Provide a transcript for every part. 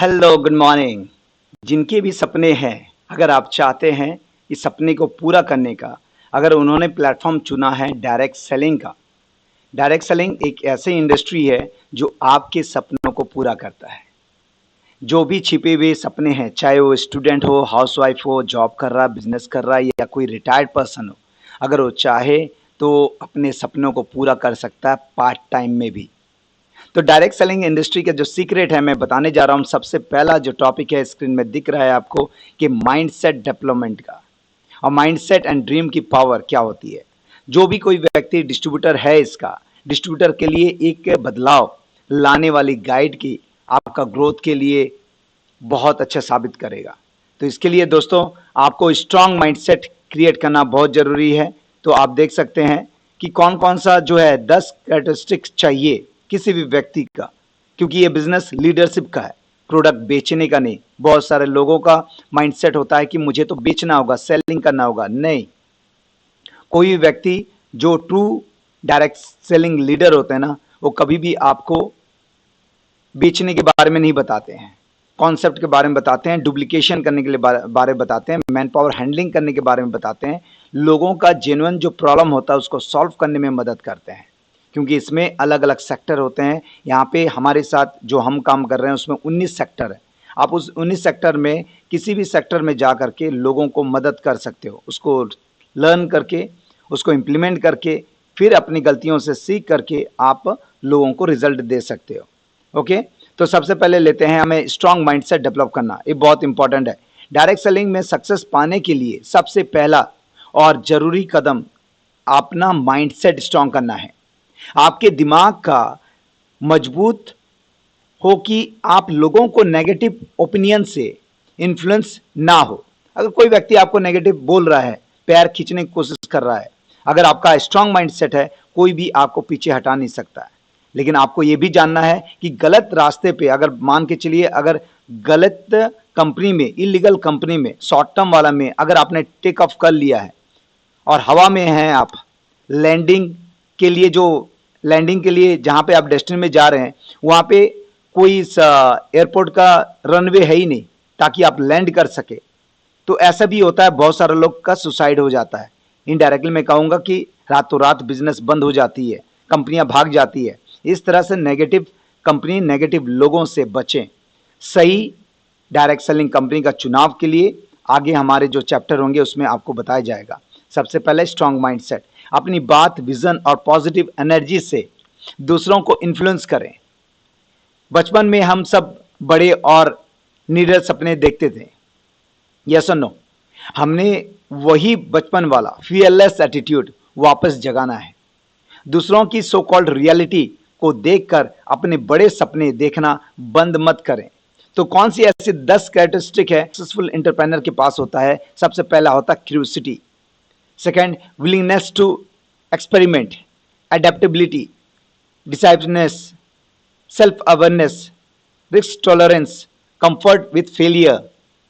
Hello, good morning. जिनके भी सपने हैं, अगर आप चाहते हैं इस सपने को पूरा करने का, अगर उन्होंने प्लेटफॉर्म चुना है डायरेक्ट सेलिंग का। डायरेक्ट सेलिंग एक ऐसी इंडस्ट्री है जो आपके सपनों को पूरा करता है। जो भी छिपे हुए सपने हैं, चाहे वो स्टूडेंट हो, हाउसवाइफ हो, जॉब कर रहा, बिजनेस कर रहा या कोई रिटायर्ड पर्सन हो, अगर वो चाहे तो अपने सपनों को पूरा कर सकता है पार्ट टाइम में भी। तो डायरेक्ट सेलिंग इंडस्ट्री का जो सीक्रेट है मैं बताने जा रहा हूं। सबसे पहला जो टॉपिक है स्क्रीन में दिख रहा है आपको कि माइंडसेट डेवलपमेंट का, और माइंडसेट एंड ड्रीम की पावर क्या होती है। जो भी कोई व्यक्ति डिस्ट्रीब्यूटर है, इसका डिस्ट्रीब्यूटर के लिए एक बदलाव लाने वाली गाइड की आपका ग्रोथ के लिए बहुत अच्छा साबित करेगा। तो इसके लिए दोस्तों आपको स्ट्रांग माइंडसेट क्रिएट करना बहुत जरूरी है। तो आप देख सकते हैं कि कौन कौन सा जो है 10 कैरेक्टरिस्टिक्स चाहिए किसी भी व्यक्ति का, क्योंकि ये बिजनेस लीडरशिप का है, प्रोडक्ट बेचने का नहीं। बहुत सारे लोगों का माइंडसेट होता है कि मुझे तो बेचना होगा, सेलिंग करना होगा। नहीं, कोई भी व्यक्ति जो ट्रू डायरेक्ट सेलिंग लीडर होते हैं ना, वो कभी भी आपको बेचने के बारे में नहीं बताते हैं, कॉन्सेप्ट के बारे में बताते हैं, डुप्लीकेशन करने के लिए बारे में बताते हैं, मैन पावर हैंडलिंग करने के बारे में बताते हैं, लोगों का जेन्युइन जो प्रॉब्लम होता है उसको सॉल्व करने में मदद करते हैं। क्योंकि इसमें अलग अलग सेक्टर होते हैं। यहाँ पे हमारे साथ जो हम काम कर रहे हैं उसमें 19 सेक्टर है। आप उस 19 सेक्टर में किसी भी सेक्टर में जा करके लोगों को मदद कर सकते हो, उसको लर्न करके, उसको इम्प्लीमेंट करके, फिर अपनी गलतियों से सीख करके आप लोगों को रिजल्ट दे सकते हो। ओके, तो सबसे पहले लेते हैं हमें स्ट्रांग माइंडसेट डेवलप करना, ये बहुत इंपॉर्टेंट है। डायरेक्ट सेलिंग में सक्सेस पाने के लिए सबसे पहला और जरूरी कदम अपना माइंडसेट स्ट्रांग करना है। आपके दिमाग का मजबूत हो कि आप लोगों को नेगेटिव ओपिनियन से इन्फ्लुएंस ना हो। अगर कोई व्यक्ति आपको नेगेटिव बोल रहा है, पैर खींचने की कोशिश कर रहा है, अगर आपका स्ट्रांग माइंडसेट है, कोई भी आपको पीछे हटा नहीं सकता है। लेकिन आपको यह भी जानना है कि गलत रास्ते पे, अगर मान के चलिए, अगर गलत कंपनी में, इलीगल कंपनी में, शॉर्ट टर्म वाला में अगर आपने टेक ऑफ कर लिया है और हवा में हैं आप, लैंडिंग के लिए, जो लैंडिंग के लिए जहां पे आप डेस्टिनी में जा रहे हैं, वहां पे कोई एयरपोर्ट का रनवे है ही नहीं ताकि आप लैंड कर सके, तो ऐसा भी होता है। बहुत सारे लोग का सुसाइड हो जाता है। इनडायरेक्टली मैं कहूंगा कि रातों रात बिजनेस बंद हो जाती है, कंपनियां भाग जाती है। इस तरह से नेगेटिव कंपनी, नेगेटिव लोगों से बचें। सही डायरेक्ट सेलिंग कंपनी का चुनाव के लिए आगे हमारे जो चैप्टर होंगे उसमें आपको बताया जाएगा। सबसे पहले स्ट्रांग माइंडसेट, अपनी बात, विजन और पॉजिटिव एनर्जी से दूसरों को इन्फ्लुएंस करें। बचपन में हम सब बड़े और नीरस सपने देखते थे, यस और नो। हमने वही बचपन वाला फियरलेस एटीट्यूड वापस जगाना है। दूसरों की सो कॉल्ड रियलिटी को देखकर अपने बड़े सपने देखना बंद मत करें। तो कौन सी ऐसी 10 कैरेक्टरिस्टिक है सक्सेसफुल एंटरप्रेन्योर के पास होता है? सबसे पहला होता है curiosity, second willingness to experiment, adaptability, decisiveness, self awareness, risk tolerance, comfort with failure,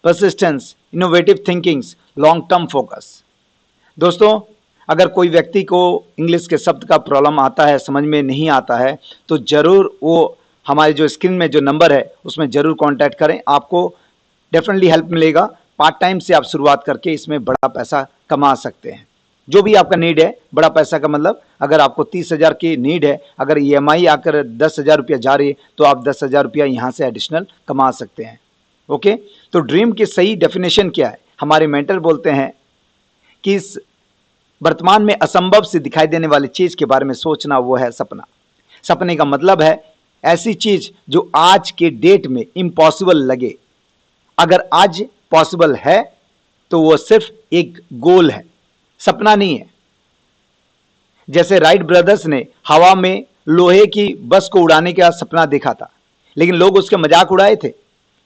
persistence, innovative thinkings, long term focus. दोस्तों, अगर कोई व्यक्ति को इंग्लिश के शब्द का प्रॉब्लम आता है, समझ में नहीं आता है, तो जरूर वो हमारे जो स्क्रीन में जो नंबर है उसमें जरूर कांटेक्ट करें, आपको डेफिनेटली हेल्प मिलेगा। पार्ट टाइम से आप शुरुआत करके इसमें बड़ा पैसा कमा सकते हैं। जो भी आपका नीड है, बड़ा पैसा का मतलब, अगर आपको 30,000 की नीड है, अगर EMI आकर 10,000 रुपया जा रही है, तो आप 10,000 रुपया यहाँ से एडिशनल कमा सकते हैं। ओके, तो ड्रीम की सही डेफिनेशन क्या है? हमारे मेंटर बोलते हैं कि इस वर्तमान में असंभव से दिखाई देने वाली चीज के बारे में सोचना, वो है सपना। सपने का मतलब है ऐसी चीज जो आज के डेट में इम्पॉसिबल लगे। अगर आज पॉसिबल है तो वो सिर्फ एक गोल है, सपना नहीं है। जैसे राइट ब्रदर्स ने हवा में लोहे की बस को उड़ाने का सपना देखा था, लेकिन लोग उसके मजाक उड़ाए थे।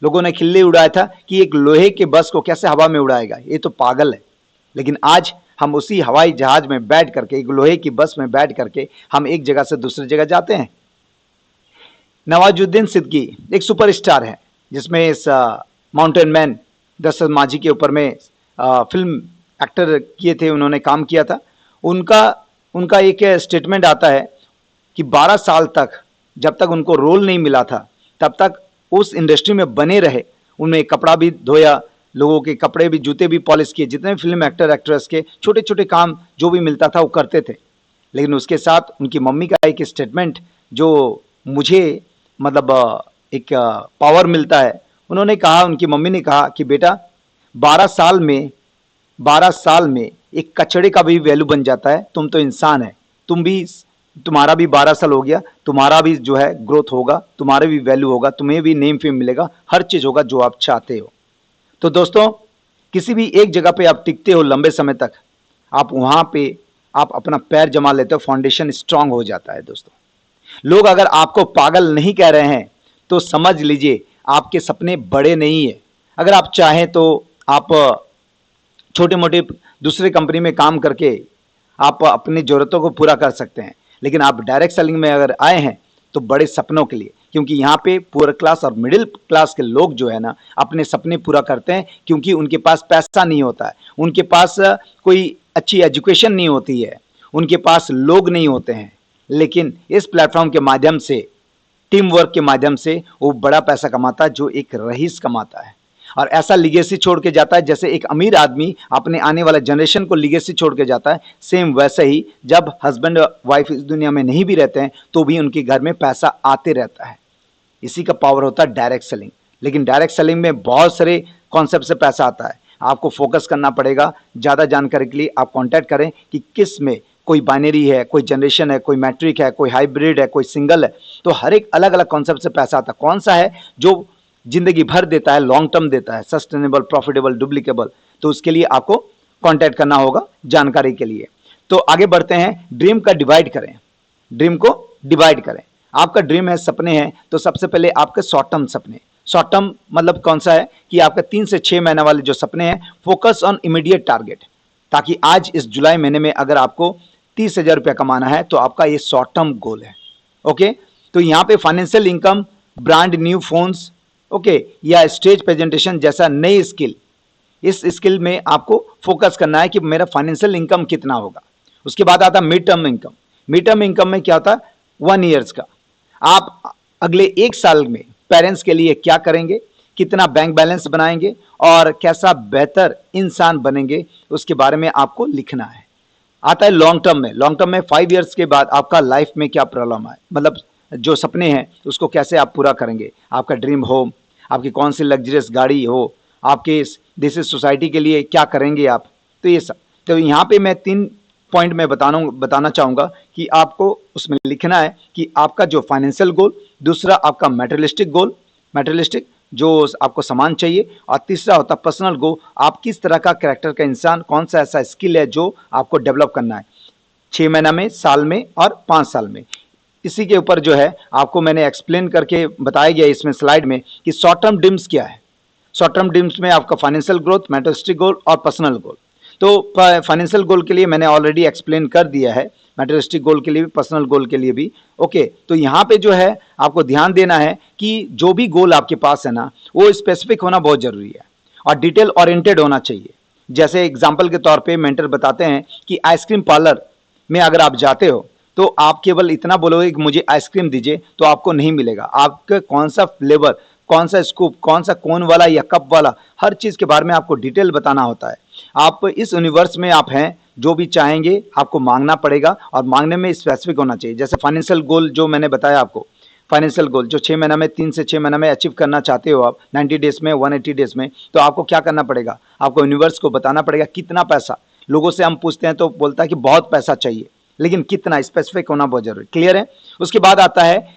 लोगों ने खिल्ली उड़ाया था कि एक लोहे के बस को कैसे हवा में उड़ाएगा, ये तो पागल है। लेकिन आज हम उसी हवाई जहाज में बैठ करके, एक लोहे की बस में बैठ करके हम एक जगह से दूसरी जगह जाते हैं। नवाजुद्दीन सिद्दीकी एक सुपरस्टार है, जिसमें इस माउंटेन मैन दशरथ माझी के ऊपर में फिल्म एक्टर किए थे, उन्होंने काम किया था। उनका उनका एक स्टेटमेंट आता है कि 12 साल तक, जब तक उनको रोल नहीं मिला था, तब तक उस इंडस्ट्री में बने रहे, उनमें कपड़ा भी धोया, लोगों के कपड़े भी, जूते भी पॉलिश किए, जितने भी फिल्म एक्टर एक्ट्रेस के छोटे छोटे काम जो भी मिलता था वो करते थे। लेकिन उसके साथ उनकी मम्मी का एक स्टेटमेंट जो मुझे मतलब एक पावर मिलता है। उन्होंने कहा, उनकी मम्मी ने कहा कि बेटा 12 साल में 12 साल में एक कचड़े का भी वैल्यू बन जाता है। तुम तो इंसान है, तुम्हारा भी 12 साल हो गया, तुम्हारा भी जो है ग्रोथ होगा, तुम्हारा भी वैल्यू होगा, तुम्हें भी नेम फेम मिलेगा, हर चीज होगा जो आप चाहते हो। तो दोस्तों, किसी भी एक जगह पे आप टिकते हो लंबे समय तक, आप वहां पे आप अपना पैर जमा लेते हो, फाउंडेशन स्ट्रांग हो जाता है। दोस्तों, लोग अगर आपको पागल नहीं कह रहे हैं तो समझ लीजिए आपके सपने बड़े नहीं है। अगर आप चाहें तो आप छोटे मोटे दूसरे कंपनी में काम करके आप अपनी जरूरतों को पूरा कर सकते हैं। लेकिन आप डायरेक्ट सेलिंग में अगर आए हैं तो बड़े सपनों के लिए, क्योंकि यहाँ पे पुअर क्लास और मिडिल क्लास के लोग जो है ना अपने सपने पूरा करते हैं, क्योंकि उनके पास पैसा नहीं होता है, उनके पास कोई अच्छी एजुकेशन नहीं होती है, उनके पास लोग नहीं होते हैं। लेकिन इस प्लेटफॉर्म के माध्यम से, टीम वर्क के माध्यम से वो बड़ा पैसा कमाता है, जो एक रईस कमाता है, और ऐसा लिगेसी छोड़ के जाता है जैसे एक अमीर आदमी अपने आने वाले जनरेशन को लिगेसी छोड़ के जाता है। सेम वैसे ही जब हस्बैंड वाइफ इस दुनिया में नहीं भी रहते हैं तो भी उनके घर में पैसा आते रहता है। इसी का पावर होता है डायरेक्ट सेलिंग। लेकिन डायरेक्ट सेलिंग में बहुत सारे कॉन्सेप्ट से पैसा आता है, आपको फोकस करना पड़ेगा। ज़्यादा जानकारी के लिए आप कॉन्टैक्ट करें कि किस में कोई बाइनरी है, कोई जनरेशन है, कोई मैट्रिक है, कोई हाइब्रिड है, कोई सिंगल है। तो हर एक अलग अलग कॉन्सेप्ट से पैसा आता है। कौन सा है जो जिंदगी भर देता है, लॉन्ग टर्म देता है, सस्टेनेबल, प्रॉफिटेबल, डुप्लीकेबल, तो उसके लिए आपको कॉन्टैक्ट करना होगा जानकारी के लिए। तो आगे बढ़ते हैं, ड्रीम का डिवाइड करें, ड्रीम को डिवाइड करें। आपका ड्रीम है, सपने हैं, तो सबसे पहले आपके शॉर्ट टर्म सपने। शॉर्ट टर्म मतलब कौन सा है कि आपका 3 से 6 महीने वाले जो सपने हैं, फोकस ऑन इमीडिएट टारगेट। ताकि आज इस जुलाई महीने में अगर आपको 30,000 रुपया कमाना है तो आपका ये शॉर्ट टर्म गोल है। ओके, तो यहाँ पे financial income, brand new phones, okay, या स्टेज प्रेजेंटेशन जैसा नई स्किल, इस स्किल में आपको फोकस करना है कि मेरा फाइनेंशियल इनकम कितना होगा। उसके बाद आता mid term income. Mid term income में क्या होता है, 1 ईयर्स का, आप अगले 1 साल में पेरेंट्स के लिए क्या करेंगे, कितना बैंक बैलेंस बनाएंगे और कैसा बेहतर इंसान बनेंगे, उसके बारे में आपको लिखना है। आता है लॉन्ग टर्म में। लॉन्ग टर्म में 5 ईयर्स के बाद आपका लाइफ में क्या प्रॉब्लम है, मतलब जो सपने हैं उसको कैसे आप पूरा करेंगे। आपका ड्रीम होम, आपकी कौन सी लग्जरियस गाड़ी हो, आपके दिस इज सोसाइटी के लिए क्या करेंगे आप, तो ये सब। तो यहाँ पे मैं 3 पॉइंट में बताना चाहूँगा कि आपको उसमें लिखना है कि आपका जो फाइनेंशियल गोल, दूसरा आपका मेटेरियलिस्टिक गोल, मेटेरियलिस्टिक जो आपको सामान चाहिए, और तीसरा होता पर्सनल गोल, आप किस तरह का कैरेक्टर का इंसान, कौन सा ऐसा स्किल है जो आपको डेवलप करना है 6 महीना में, साल में और 5 साल में। इसी के ऊपर जो है आपको मैंने एक्सप्लेन करके बताया गया इसमें स्लाइड में कि शॉर्ट टर्म ड्रीम्स क्या है। शॉर्ट टर्म ड्रीम्स में आपका फाइनेंशियल ग्रोथ, मेटेरियलिस्टिक गोल और पर्सनल गोल। तो फाइनेंशियल गोल के लिए मैंने ऑलरेडी एक्सप्लेन कर दिया है, मेटेरियलिस्टिक गोल के लिए भी, पर्सनल गोल के लिए भी। ओके, तो यहाँ पे जो है आपको ध्यान देना है कि जो भी गोल आपके पास है ना, वो स्पेसिफिक होना बहुत जरूरी है और डिटेल ओरिएंटेड होना चाहिए। जैसे एग्जाम्पल के तौर पे मेंटर बताते हैं कि आइसक्रीम पार्लर में अगर आप जाते हो तो आप केवल इतना बोलोगे कि मुझे आइसक्रीम दीजिए, तो आपको नहीं मिलेगा। आपका कौन सा फ्लेवर, कौन सा स्कूप, कौन सा कोन वाला या कप वाला, हर चीज़ के बारे में आपको डिटेल बताना होता है। आप इस यूनिवर्स में आप हैं, जो भी चाहेंगे आपको मांगना पड़ेगा, और मांगने में स्पेसिफिक होना चाहिए। जैसे फाइनेंशियल गोल जो मैंने बताया आपको, फाइनेंशियल गोल जो 6 महीना में, 3 से 6 महीना में अचीव करना चाहते हो आप, 90 डेज में, 180 डेज में, तो आपको क्या करना पड़ेगा, आपको यूनिवर्स को बताना पड़ेगा कितना पैसा। लोगों से हम पूछते हैं तो बोलता है कि बहुत पैसा चाहिए, लेकिन कितना, स्पेसिफिक होना बहुत जरूरी। क्लियर है। उसके बाद आता है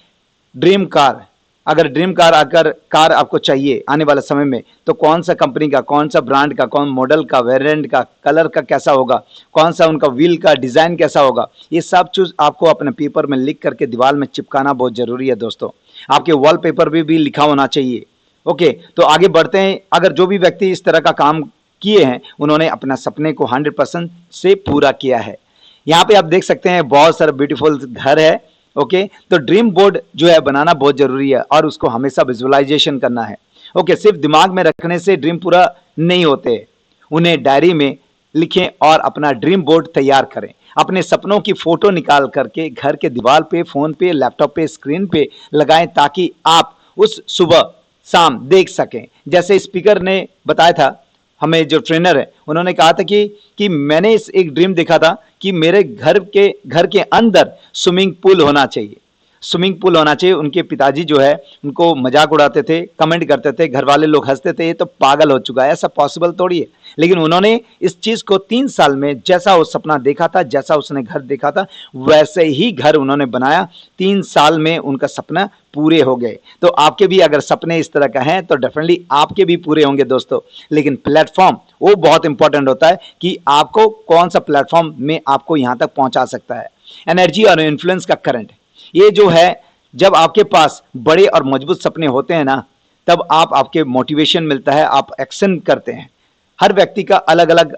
ड्रीम कार। अगर ड्रीम कार आपको चाहिए आने वाले समय में, तो कौन सा कंपनी का, कौन सा ब्रांड का, कौन मॉडल का, वेरिएंट का, कलर का कैसा होगा, कौन सा उनका व्हील का डिजाइन कैसा होगा, ये सब चीज आपको अपने पेपर में लिख करके दीवार में चिपकाना बहुत जरूरी है दोस्तों। आपके वॉलपेपर भी लिखा होना चाहिए। ओके, तो आगे बढ़ते हैं। अगर जो भी व्यक्ति इस तरह का काम किए हैं, उन्होंने अपना सपने को 100% से पूरा किया है। यहाँ पे आप देख सकते हैं बहुत सारा ब्यूटीफुल घर है। ओके, तो ड्रीम बोर्ड जो है बनाना बहुत जरूरी है और उसको हमेशा विजुअलाइजेशन करना है। ओके, सिर्फ दिमाग में रखने से ड्रीम पूरा नहीं होते, उन्हें डायरी में लिखें और अपना ड्रीम बोर्ड तैयार करें। अपने सपनों की फोटो निकाल करके घर के दीवार पे, फोन पे, लैपटॉप पे, स्क्रीन पे लगाएं, ताकि आप उस सुबह शाम देख सकें। जैसे स्पीकर ने बताया था, हमें जो ट्रेनर है उन्होंने कहा था कि मैंने इस एक ड्रीम देखा था कि मेरे घर के अंदर स्विमिंग पूल होना चाहिए, स्विमिंग पूल होना चाहिए। उनके पिताजी जो है उनको मजाक उड़ाते थे, कमेंट करते थे, घर वाले लोग हंसते थे, ये तो पागल हो चुका है, ऐसा पॉसिबल थोड़ी है। लेकिन उन्होंने इस चीज को 3 साल में, जैसा वो सपना देखा था, जैसा उसने घर देखा था, वैसे ही घर उन्होंने बनाया। 3 साल में उनका सपना पूरे हो गए। तो आपके भी अगर सपने इस तरह का हैं तो डेफिनेटली आपके भी पूरे होंगे दोस्तों। लेकिन प्लेटफॉर्म वो बहुत इंपॉर्टेंट होता है कि आपको कौन सा प्लेटफॉर्म में आपको यहां तक पहुंचा सकता है। एनर्जी और इन्फ्लुएंस का करंट, ये जो है, जब आपके पास बड़े और मजबूत सपने होते हैं ना, तब आपके मोटिवेशन मिलता है, आप एक्शन करते हैं। हर व्यक्ति का अलग अलग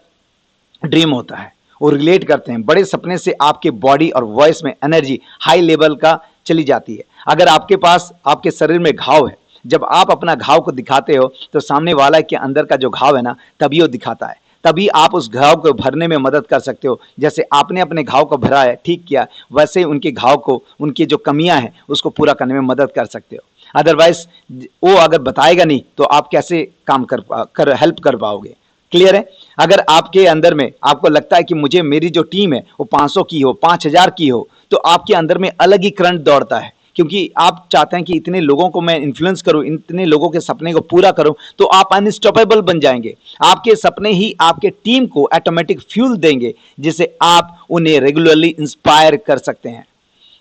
ड्रीम होता है, वो रिलेट करते हैं। बड़े सपने से आपके बॉडी और वॉइस में एनर्जी हाई लेवल का चली जाती है। अगर आपके पास आपके शरीर में घाव है, जब आप अपना घाव को दिखाते हो तो सामने वाला के अंदर का जो घाव है ना, तभी वो दिखाता है, तभी आप उस घाव को भरने में मदद कर सकते हो। जैसे आपने अपने घाव को भरा है, ठीक किया, वैसे ही उनके घाव को, उनकी जो कमियां हैं उसको पूरा करने में मदद कर सकते हो। अदरवाइज वो अगर बताएगा नहीं तो आप कैसे काम कर हेल्प कर पाओगे। क्लियर है? अगर आपके अंदर में आपको लगता है कि मुझे मेरी जो टीम है वो 500 की हो, 5000 की हो, तो आपके अंदर में अलग ही करंट दौड़ता है, क्योंकि आप चाहते हैं कि इतने लोगों को मैं इन्फ्लुएंस करूं, इतने लोगों के सपने को पूरा करूं, तो आप अनस्टॉपेबल बन जाएंगे। आपके सपने ही आपके टीम को ऑटोमेटिक फ्यूल देंगे, जिसे आप उन्हें रेगुलरली इंस्पायर कर सकते हैं।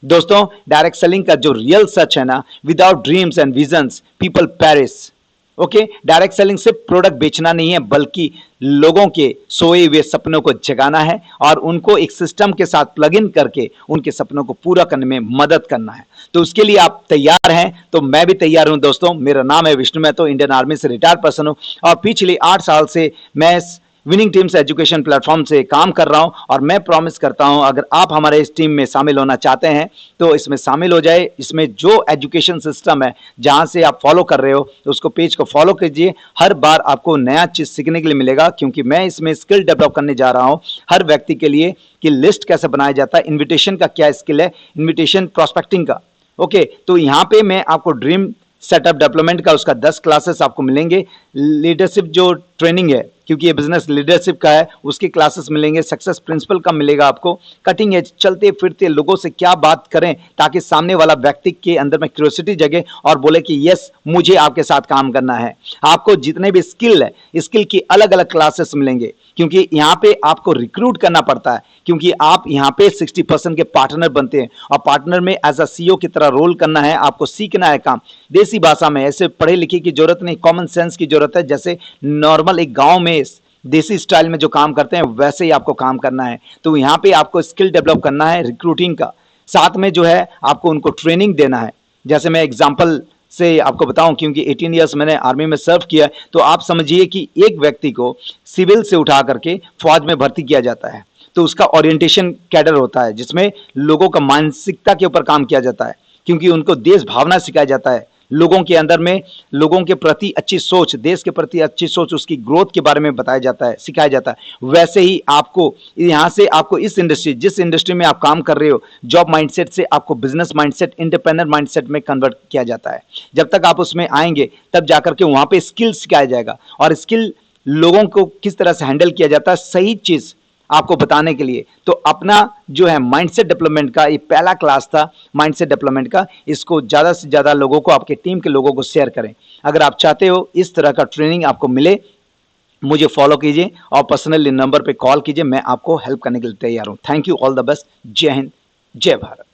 दोस्तों, डायरेक्ट सेलिंग का जो रियल सच है ना, without dreams and visions people perish. Okay, direct selling सिर्फ प्रोडक्ट बेचना नहीं है, बल्कि लोगों के सोए हुए सपनों को जगाना है और उनको एक सिस्टम के साथ प्लग इन करके उनके सपनों को पूरा करने में मदद करना है। तो उसके लिए आप तैयार हैं? तो मैं भी तैयार हूं दोस्तों। मेरा नाम है विष्णु, मैं तो इंडियन आर्मी से रिटायर्ड पर्सन हूं और पिछले 8 साल से मैं विनिंग टीम्स एजुकेशन प्लेटफॉर्म से काम कर रहा हूं और मैं प्रॉमिस करता हूं, अगर आप हमारे इस टीम में शामिल होना चाहते हैं तो इसमें शामिल हो जाए। इसमें जो एजुकेशन सिस्टम है, जहां से आप फॉलो कर रहे हो, तो उसको पेज को फॉलो कीजिए। हर बार आपको नया चीज सीखने के लिए मिलेगा, क्योंकि मैं इसमें स्किल डेवलप करने जा रहा हूं हर व्यक्ति के लिए कि लिस्ट कैसे बनाया जाता है, इन्विटेशन का क्या स्किल है, इन्विटेशन प्रोस्पेक्टिंग का। ओके, तो यहां पे मैं आपको ड्रीम सेटअप डेवलपमेंट का उसका 10 क्लासेस आपको मिलेंगे। लीडरशिप जो ट्रेनिंग है, क्योंकि ये बिजनेस लीडरशिप का है, उसकी क्लासेस मिलेंगे। सक्सेस प्रिंसिपल का मिलेगा आपको। कटिंग एज, चलते फिरते लोगों से क्या बात करें ताकि सामने वाला व्यक्ति के अंदर में क्यूरियोसिटी जगे और बोले कि यस, मुझे आपके साथ काम करना है। आपको जितने भी स्किल है, स्किल की अलग अलग क्लासेस मिलेंगे, क्योंकि यहाँ पे आपको रिक्रूट करना पड़ता है, क्योंकि आप यहाँ पे 60% के पार्टनर बनते हैं और पार्टनर में एज अ सीईओ की तरह रोल करना है। आपको सीखना है काम देसी भाषा में, ऐसे पढ़े लिखे की जरूरत नहीं, कॉमन सेंस की जरूरत है। जैसे नॉर्मल एक गांव में देसी स्टाइल में जो काम करते हैं, वैसे ही आपको काम करना है। तो यहाँ पे आपको स्किल डेवलप करना है रिक्रूटिंग का, साथ में जो है आपको उनको ट्रेनिंग देना है। जैसे मैं एग्जांपल से आपको बताऊं, क्योंकि 18 ईयर्स मैंने आर्मी में सर्व किया है, तो आप समझिए कि एक व्यक्ति को सिविल से उठा करके फौज में भर्ती किया जाता है, तो उसका ओरिएंटेशन कैडर होता है, जिसमें लोगों का मानसिकता के ऊपर काम किया जाता है, क्योंकि उनको देश भावना सिखाया जाता है। लोगों के अंदर में लोगों के प्रति अच्छी सोच, देश के प्रति अच्छी सोच, उसकी ग्रोथ के बारे में बताया जाता है, सिखाया जाता है। वैसे ही आपको यहाँ से आपको इस इंडस्ट्री, जिस इंडस्ट्री में आप काम कर रहे हो, जॉब माइंडसेट से आपको बिजनेस माइंडसेट, इंडिपेंडेंट माइंडसेट में कन्वर्ट किया जाता है। जब तक आप उसमें आएंगे तब जाकर के वहां पे स्किल सिखाया जाएगा, और स्किल लोगों को किस तरह से हैंडल किया जाता है, सही चीज आपको बताने के लिए। तो अपना जो है माइंडसेट डेवलपमेंट का ये पहला क्लास था, माइंडसेट डेवलपमेंट का। इसको ज्यादा से ज्यादा लोगों को, आपके टीम के लोगों को शेयर करें। अगर आप चाहते हो इस तरह का ट्रेनिंग आपको मिले, मुझे फॉलो कीजिए और पर्सनली नंबर पे कॉल कीजिए, मैं आपको हेल्प करने के लिए तैयार हूं। Thank you, all the best. जय हिंद, जय भारत।